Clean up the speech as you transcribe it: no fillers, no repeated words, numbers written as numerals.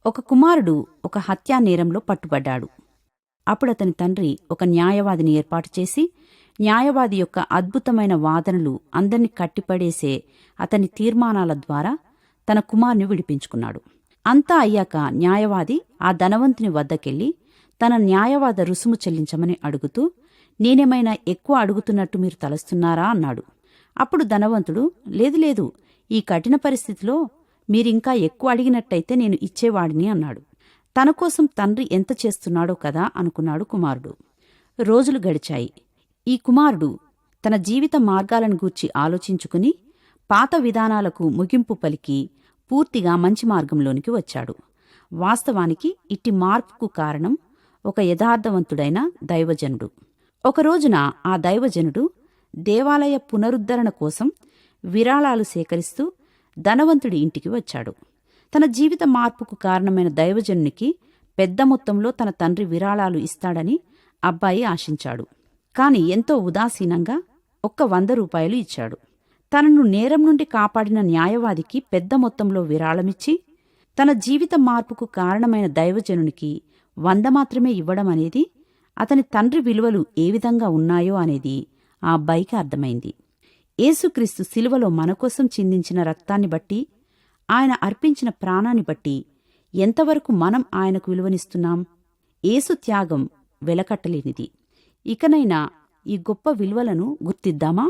ఒక కుమారుడు ఒక హత్యా నేరంలో పట్టుబడ్డాడు. అప్పుడతని తండ్రి ఒక న్యాయవాదిని ఏర్పాటు చేసి, న్యాయవాది యొక్క అద్భుతమైన వాదనలు అందర్నీ కట్టిపడేసే అతని తీర్మానాల ద్వారా తన కుమారుని విడిపించుకున్నాడు. అంతా అయ్యాక న్యాయవాది ఆ ధనవంతుని వద్దకెళ్ళి తన న్యాయవాద రుసుము చెల్లించమని అడుగుతూ, నేనేమైనా ఎక్కువ అడుగుతున్నట్టు మీరు తలస్తున్నారా అన్నాడు. అప్పుడు ధనవంతుడు, లేదు లేదు, ఈ కఠిన పరిస్థితిలో మీరింకా ఎక్కువ అడిగినట్టయితే నేను ఇచ్చేవాడిని అన్నాడు. తనకోసం తండ్రి ఎంత చేస్తున్నాడో కదా అనుకున్నాడు కుమారుడు. రోజులు గడిచాయి. ఈ కుమారుడు తన జీవిత మార్గాలను గూర్చి ఆలోచించుకుని పాత విధానాలకు ముగింపు పలికి పూర్తిగా మంచి మార్గంలోనికి వచ్చాడు. వాస్తవానికి ఇట్టి మార్పుకు కారణం ఒక యథార్థవంతుడైన దైవజనుడు. ఒకరోజున ఆ దైవజనుడు దేవాలయ పునరుద్ధరణ కోసం విరాళాలు సేకరిస్తూ ధనవంతుడి ఇంటికి వచ్చాడు. తన జీవిత మార్పుకు కారణమైన దైవజనునికి పెద్ద మొత్తంలో తన తండ్రి విరాళాలు ఇస్తాడని అబ్బాయి ఆశించాడు. కాని ఎంతో ఉదాసీనంగా ఒక్క 100 రూపాయలు ఇచ్చాడు. తనను నేరం నుండి కాపాడిన న్యాయవాదికి పెద్ద మొత్తంలో విరాళమిచ్చి, తన జీవిత మార్పుకు కారణమైన దైవజనునికి 100 మాత్రమే ఇవ్వడం అనేది అతని తండ్రి విలువలు ఏ విధంగా ఉన్నాయో అనేది ఆ అబ్బాయికి అర్థమైంది. యేసుక్రీస్తు శిలువలో మనకోసం చిందించిన రక్తాన్ని బట్టి, ఆయన అర్పించిన ప్రాణాన్ని బట్టి ఎంతవరకు మనం ఆయనకు విలువనిస్తున్నాం? యేసు త్యాగం వెలకట్టలేనిది. ఇకనైనా ఈ గొప్ప విలువలను గుర్తిద్దామా?